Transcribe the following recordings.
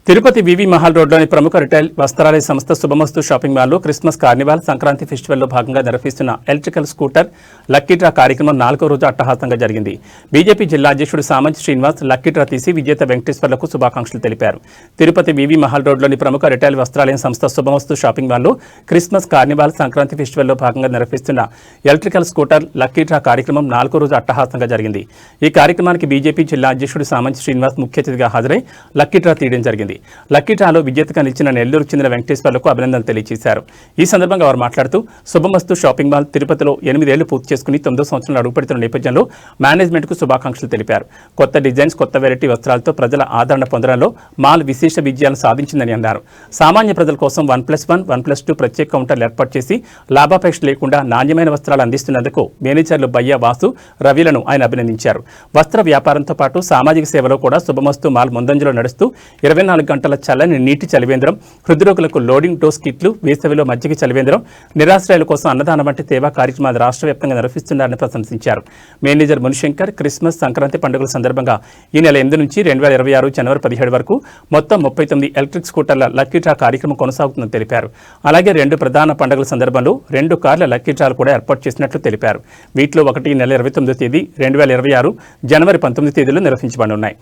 తిరుపతి వివి మహల్ రోడ్లోని ప్రముఖ రిటైల్ వస్త్రాలయ సంస్థ శుభమస్తు షాపింగ్ మాల్లో క్రిస్మస్ కార్నివాల్ సంక్రాంతి ఫెస్టివల్లో భాగంగా నిర్వహిస్తున్న ఎలక్ట్రికల్ స్కూటర్ లక్కీ డ్రా కార్యక్రమం 4వ రోజు అట్టహాసంగా జరిగింది. బీజేపీ జిల్లా అధ్యక్షుడు సామంత్ శ్రీనివాస్ లక్కీ డ్రా తీసి విజేత వెంకటేశ్వర్లకు శుభాకాంక్షలు తెలిపారు. తిరుపతి వివి మహల్ రోడ్లోని ప్రముఖ రిటైల్ వస్త్రాలయం సంస్థ శుభమస్తు షాపింగ్ మాల్లో క్రిస్మస్ కార్నివాల్ సంక్రాంతి ఫెస్టివల్లో భాగంగా నిర్వహిస్తున్న ఎలక్ట్రికల్ స్కూటర్ లక్కీ డ్రా కార్యక్రమం 4వ రోజు అట్టహాసంగా జరిగింది. ఈ కార్యక్రమానికి బీజేపీ జిల్లా అధ్యక్షుడు సామంత్ శ్రీనివాస్ ముఖ్య అతిథిగా హాజరై లక్కీ డ్రా తీయడం జరిగింది. లక్కీ డ్రాలో విజేతగా నిలిచిన నెల్లూరు చెందిన వెంకటేశ్వర్లకు అభినందనలు తెలియజేశారు. ఈ సందర్భంగా వారు మాట్లాడుతూ శుభమస్తు షాపింగ్ మాల్ తిరుపతిలో 8 ఏళ్లు పూర్తి చేసుకుని 9వ సంవత్సరంలో అడుగుపెడుతున్న నేపథ్యంలో మేనేజ్మెంట్కు శుభాకాంక్షలు తెలిపారు. కొత్త డిజైన్స్, కొత్త వెరైటీ వస్త్రాలతో ప్రజల ఆదరణ పొందడంలో మాల్ విశేష విజయాలను సాధించిందని అన్నారు. సామాన్య ప్రజల కోసం 1+1, 1+2 ప్రత్యేక కౌంటర్లు ఏర్పాటు చేసి లాభాపేక్ష లేకుండా నాణ్యమైన వస్త్రాలు అందిస్తున్నందుకు మేనేజర్లు బయ్య, వాసు, రవిలను ఆయన అభినందించారు. వస్త్ర వ్యాపారంతో పాటు సామాజిక సేవలో కూడా శుభమస్తు మాల్ ముందంజలో నడుస్తూ 24 గంటల చల్లని నీటి చలివేంద్రం, హృద్రోగులకు లోడింగ్ డోస్ కిట్లు, వేసవిలో మజ్జిగ చలివేంద్రం, నిరాశ్రయాల కోసం అన్నదానం వంటి సేవా కార్యక్రమాలు రాష్ట్ర వ్యాప్తంగా నిర్వహిస్తున్నారని ప్రశంసించారు. మేనేజర్ మునిశంకర్ క్రిస్మస్, సంక్రాంతి పండుగల సందర్భంగా ఈ నెల 8 నుంచి 2026 జనవరి 17 వరకు మొత్తం 39 ఎలక్ట్రిక్ స్కూటర్ల లక్కీ డ్రా కార్యక్రమం కొనసాగుతుందని తెలిపారు. అలాగే 2 ప్రధాన పండుగల సందర్భంలో 2 కార్ల లక్కీ డ్రాలు కూడా ఏర్పాటు చేసినట్లు తెలిపారు. వీటిలో ఒకటి ఈ నెల 29వ తేదీ, 2026 జనవరి 19వ తేదీలో నిర్వహించబడనున్నాయి.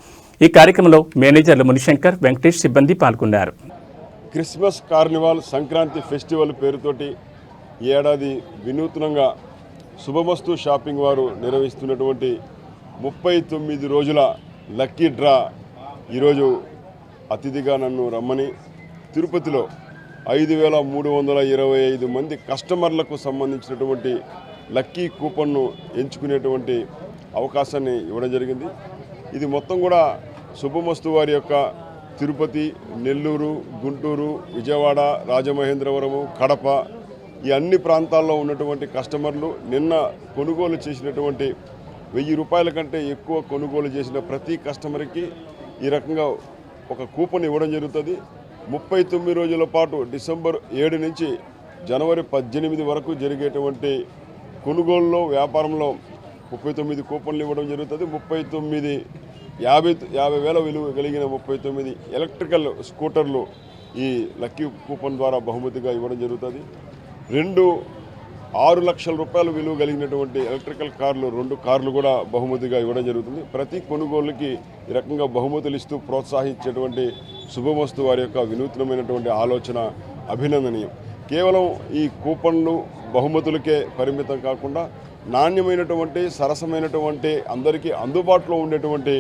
ఈ కార్యక్రమంలో మేనేజర్లు మునిశంకర్, వెంకటేష్ సిబ్బంది పాల్గొన్నారు. క్రిస్మస్ కార్నివాల్ సంక్రాంతి ఫెస్టివల్ పేరుతోటి ఈ ఏడాది వినూత్నంగా శుభమస్తు షాపింగ్ వారు నిర్వహిస్తున్నటువంటి 39 రోజుల లక్కీ డ్రా ఈరోజు అతిథిగా నన్ను రమ్మని తిరుపతిలో 5,325 మంది కస్టమర్లకు సంబంధించినటువంటి లక్కీ కూపన్ను ఎంచుకునేటువంటి అవకాశాన్ని ఇవ్వడం జరిగింది. ఇది మొత్తం కూడా శుభమస్తు వారి యొక్క తిరుపతి, నెల్లూరు, గుంటూరు, విజయవాడ, రాజమహేంద్రవరము, కడప ఈ అన్ని ప్రాంతాల్లో ఉన్నటువంటి కస్టమర్లు నిన్న కొనుగోలు చేసినటువంటి 1000 రూపాయల కంటే ఎక్కువ కొనుగోలు చేసిన ప్రతి కస్టమర్కి ఈ రకంగా ఒక కూపన్ ఇవ్వడం జరుగుతుంది. 39 రోజుల పాటు డిసెంబర్ 7 నుంచి జనవరి 18 వరకు జరిగేటువంటి కొనుగోలులో, వ్యాపారంలో 39 కూపన్లు ఇవ్వడం జరుగుతుంది. 50,000 విలువ కలిగిన 39 ఎలక్ట్రికల్ స్కూటర్లు ఈ లక్కీ కూపన్ ద్వారా బహుమతిగా ఇవ్వడం జరుగుతుంది. 6 లక్షల రూపాయలు విలువ కలిగినటువంటి ఎలక్ట్రికల్ కార్లు 2 కార్లు కూడా బహుమతిగా ఇవ్వడం జరుగుతుంది. ప్రతి కొనుగోలుకి ఈ రకంగా బహుమతులు ఇస్తూ ప్రోత్సహించేటువంటి శుభమస్తు వారి యొక్క వినూత్నమైనటువంటి ఆలోచన అభినందనీయం. కేవలం ఈ కూపన్లు, బహుమతులకే పరిమితం కాకుండా నాణ్యమైనటువంటి, సరసమైనటువంటి, అందరికీ అందుబాటులో ఉండేటువంటి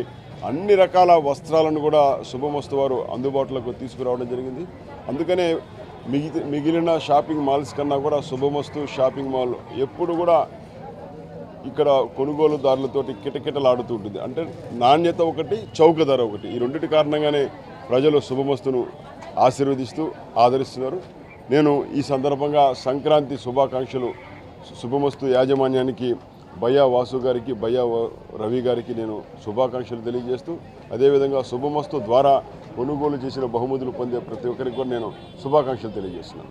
అన్ని రకాల వస్త్రాలను కూడా శుభమస్తు వారు అందుబాటులోకి తీసుకురావడం జరిగింది. అందుకనే మిగిలిన షాపింగ్ మాల్స్ కన్నా కూడా శుభమస్తు షాపింగ్ మాల్ ఎప్పుడు కూడా ఇక్కడ కొనుగోలుదారులతోటి కిటకిటలాడుతూ ఉంటుంది. అంటే నాణ్యత ఒకటి, చౌక ధర ఒకటి, ఈ రెండింటి కారణంగానే ప్రజలు శుభమస్తును ఆశీర్వదిస్తూ ఆదరిస్తున్నారు. నేను ఈ సందర్భంగా సంక్రాంతి శుభాకాంక్షలు శుభమస్తు యాజమాన్యానికి, బయ్యా వాసు గారికి, బయ్యా రవి గారికి నేను శుభాకాంక్షలు తెలియజేస్తూ, అదేవిధంగా శుభమస్తు ద్వారా కొనుగోలు చేసిన బహుమతులు పొందే ప్రతి ఒక్కరికి కూడా నేను శుభాకాంక్షలు తెలియజేస్తున్నాను.